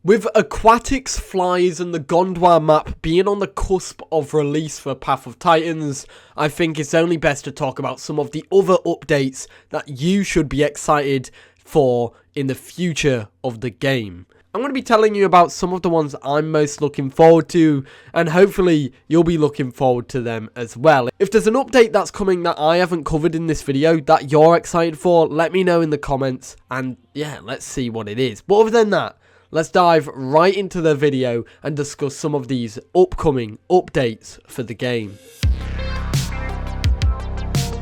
With aquatics, flies and the Gondwana map being on the cusp of release for Path of Titans, I think it's only best to talk about some of the other updates that you should be excited for in the future of the game. I'm going to be telling you about some of the ones I'm most looking forward to, and hopefully you'll be looking forward to them as well. If there's an update that's coming that I haven't covered in this video that you're excited for, let me know in the comments, and yeah, let's see what it is. But other than that, let's dive right into the video and discuss some of these upcoming updates for the game.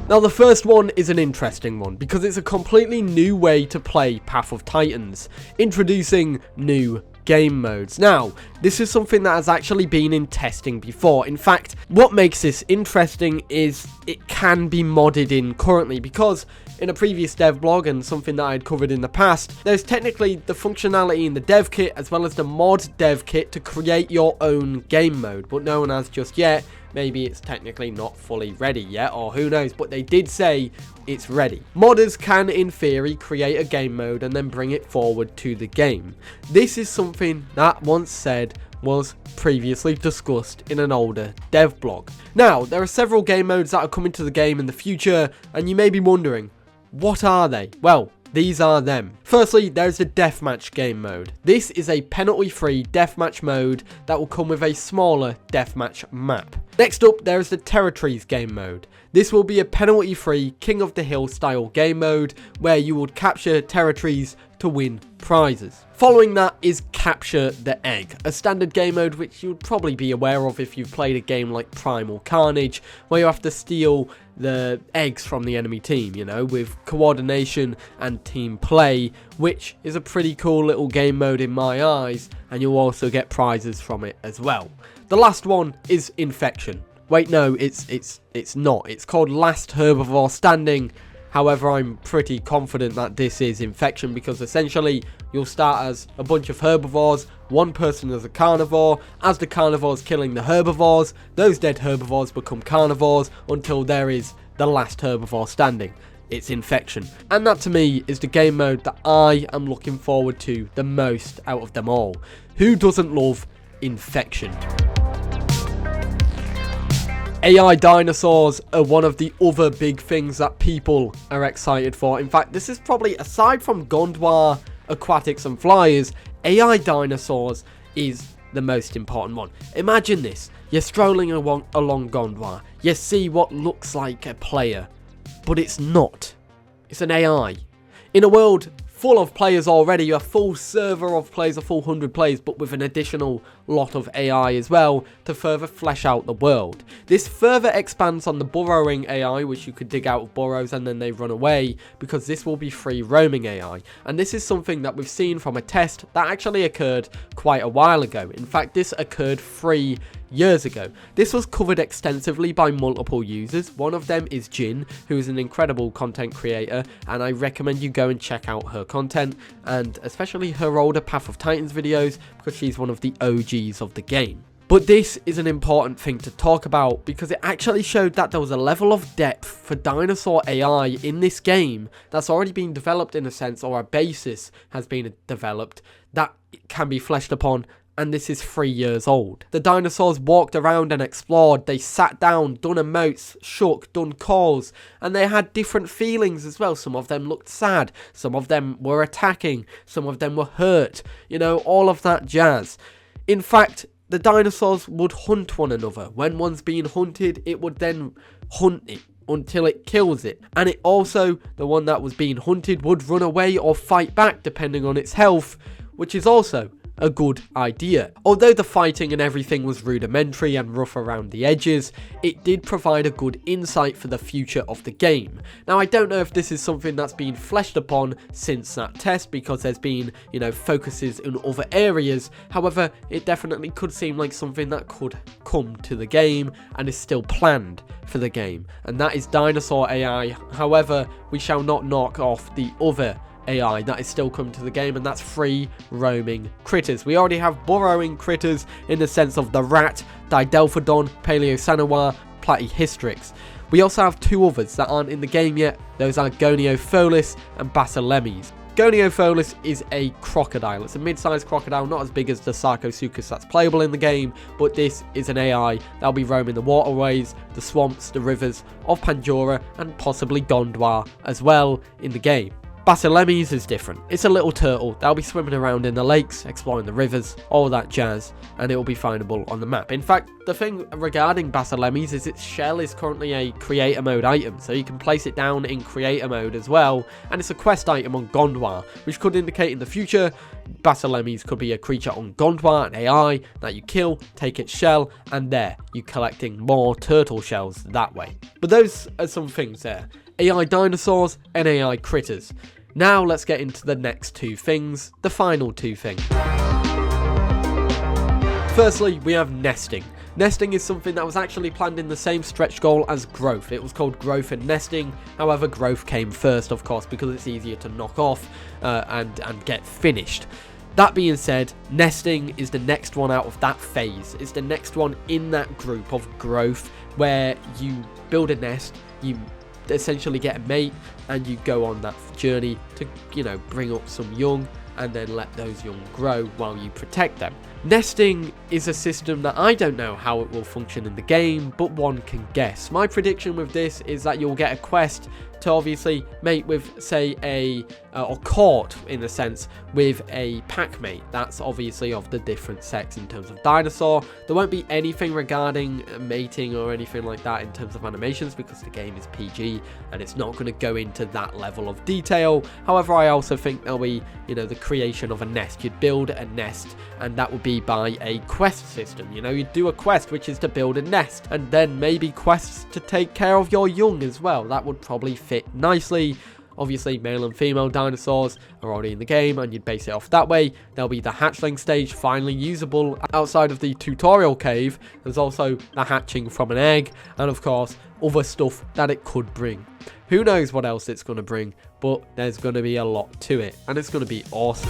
Now the first one is an interesting one because it's a completely new way to play Path of Titans, introducing new game modes. Now, this is something that has actually been in testing before. In fact, what makes this interesting is it can be modded in currently, because in a previous dev blog and something that I had covered in the past, there's technically the functionality in the dev kit as well as the mod dev kit to create your own game mode, but no one has just yet. Maybe it's technically not fully ready yet, or who knows, but they did say it's ready. Modders can, in theory, create a game mode and then bring it forward to the game. This is something that once said was previously discussed in an older dev blog. Now, there are several game modes that are coming to the game in the future, and you may be wondering, what are they? Well, these are them. Firstly, there's the deathmatch game mode. This is a penalty-free deathmatch mode that will come with a smaller deathmatch map. Next up, there is the territories game mode. This will be a penalty-free King of the Hill style game mode where you would capture territories to win prizes. Following that is Capture the Egg, a standard game mode which you'd probably be aware of if you've played a game like Primal Carnage, where you have to steal the eggs from the enemy team, you know, with coordination and team play, which is a pretty cool little game mode in my eyes, and you'll also get prizes from it as well. The last one is Infection. Wait, no, it's not. It's called Last Herbivore Standing. However, I'm pretty confident that this is Infection because essentially you'll start as a bunch of herbivores, one person as a carnivore. As the carnivores killing the herbivores, those dead herbivores become carnivores until there is the last herbivore standing. It's Infection. And that to me is the game mode that I am looking forward to the most out of them all. Who doesn't love Infection? AI Dinosaurs are one of the other big things that people are excited for. In fact, this is probably, aside from Gondwana, Aquatics and Flyers, AI Dinosaurs is the most important one. Imagine this. You're strolling along Gondwana. You see what looks like a player, but it's not. It's an AI. In a world full of players already, a full server of players, a full 100 players, but with an additional lot of AI as well to further flesh out the world. This further expands on the burrowing AI, which you could dig out of burrows and then they run away, because this will be free roaming AI. And this is something that we've seen from a test that actually occurred quite a while ago. In fact, this occurred 3 years ago. This was covered extensively by multiple users. One of them is Jin, who is an incredible content creator, and I recommend you go and check out her content, and especially her older Path of Titans videos, because she's one of the OGs of the game. But this is an important thing to talk about because it actually showed that there was a level of depth for dinosaur AI in this game that's already been developed in a sense, or a basis has been developed that can be fleshed upon. And this is 3 years old. The dinosaurs walked around and explored. They sat down, done emotes, shook, done calls, and they had different feelings as well. Some of them looked sad, some of them were attacking, some of them were hurt, you know, all of that jazz. In fact, the dinosaurs would hunt one another. When one's being hunted, it would then hunt it until it kills it. And it also, the one that was being hunted would run away or fight back depending on its health, which is also a good idea. Although the fighting and everything was rudimentary and rough around the edges, it did provide a good insight for the future of the game. Now, I don't know if this is something that's been fleshed upon since that test, because there's been, you know, focuses in other areas. However, it definitely could seem like something that could come to the game and is still planned for the game, and that is dinosaur AI. However, we shall not knock off the other AI that is still coming to the game, and that's free roaming critters. We already have burrowing critters in the sense of the rat, Didelphodon, Paleosanoa, Platyhystrix. We also have 2 others that aren't in the game yet. Those are Goniofolus and Basilemes. Goniopholis is a crocodile. It's a mid-sized crocodile, not as big as the Sarcosuchus that's playable in the game, but this is an AI that'll be roaming the waterways, the swamps, the rivers of Pandora, and possibly Gondwar as well in the game. Basilemes is different. It's a little turtle that'll be swimming around in the lakes, exploring the rivers, all that jazz, and it will be findable on the map. In fact, the thing regarding Basilemes is its shell is currently a creator mode item, so you can place it down in creator mode as well, and it's a quest item on Gondwar, which could indicate in the future Basilemes could be a creature on Gondwar, an AI that you kill, take its shell, and there, you're collecting more turtle shells that way. But those are some things there. AI dinosaurs and AI critters. Now let's get into the next two things, the final two things. Firstly, we have nesting. Nesting is something that was actually planned in the same stretch goal as growth. It was called growth and nesting. However, growth came first, of course, because it's easier to knock off and get finished. That being said, nesting is the next one out of that phase. It's the next one in that group of growth where you build a nest, you essentially get a mate, and you go on that journey to, bring up some young and then let those young grow while you protect them. Nesting is a system that I don't know how it will function in the game, but one can guess. My prediction with this is that you'll get a quest to obviously mate with, say, or court, in a sense, with a pack mate. That's obviously of the different sex in terms of dinosaur. There won't be anything regarding mating or anything like that in terms of animations because the game is PG and it's not going to go into that level of detail. However, I also think there'll be, the creation of a nest. You'd build a nest, and that would be by a quest system. You'd do a quest which is to build a nest, and then maybe quests to take care of your young as well. That would probably fit nicely. Obviously, male and female dinosaurs are already in the game, and you'd base it off that way. There'll be the hatchling stage, finally usable outside of the tutorial cave. There's also the hatching from an egg, and of course, other stuff that it could bring. Who knows what else it's going to bring, but there's going to be a lot to it, and it's going to be awesome.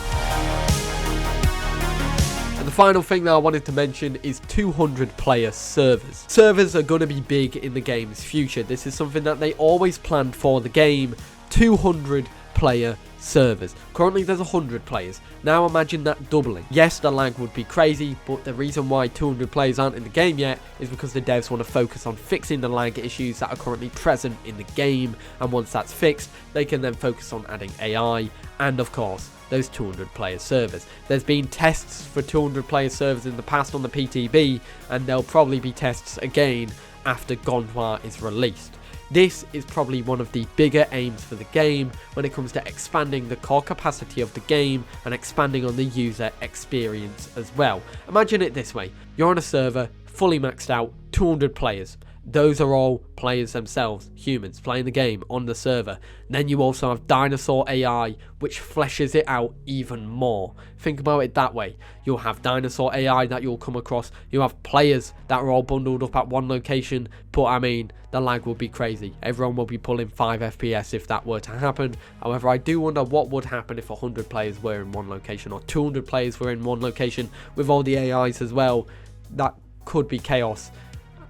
And the final thing that I wanted to mention is 200 player servers. Servers are going to be big in the game's future. This is something that they always planned for the game. 200 player servers. Currently there's 100 players. Now imagine that doubling. Yes, the lag would be crazy, but the reason why 200 players aren't in the game yet is because the devs want to focus on fixing the lag issues that are currently present in the game, and once that's fixed, they can then focus on adding AI and, of course, those 200 player servers. There's been tests for 200 player servers in the past on the PTB, and there'll probably be tests again after Gondwar is released. This is probably one of the bigger aims for the game when it comes to expanding the core capacity of the game and expanding on the user experience as well. Imagine it this way: you're on a server, fully maxed out, 200 players. Those are all players themselves, humans, playing the game on the server. Then you also have Dinosaur AI, which fleshes it out even more. Think about it that way. You'll have Dinosaur AI that you'll come across. You'll have players that are all bundled up at one location. But I mean, the lag will be crazy. Everyone will be pulling 5 FPS if that were to happen. However, I do wonder what would happen if 100 players were in one location, or 200 players were in one location with all the AIs as well. That could be chaos,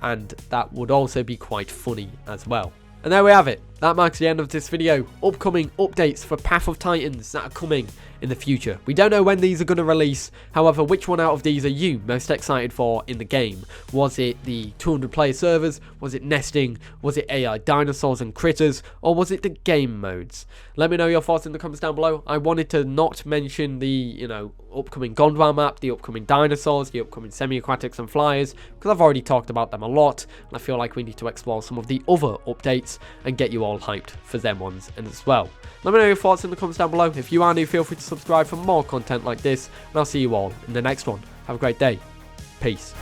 and that would also be quite funny as well. And there we have it. That marks the end of this video. Upcoming updates for Path of Titans that are coming in the future. We don't know when these are going to release. However, which one out of these are you most excited for in the game? Was it the 200 player servers? Was it nesting? Was it AI dinosaurs and critters? Or was it the game modes? Let me know your thoughts in the comments down below. I wanted to not mention the, upcoming Gondwar map, the upcoming dinosaurs, the upcoming semi-aquatics and flyers, because I've already talked about them a lot, and I feel like we need to explore some of the other updates and get you all hyped for them ones and as well. Let me know your thoughts in the comments down below. If you are new, feel free to subscribe for more content like this, and I'll see you all in the next one. Have a great day. Peace.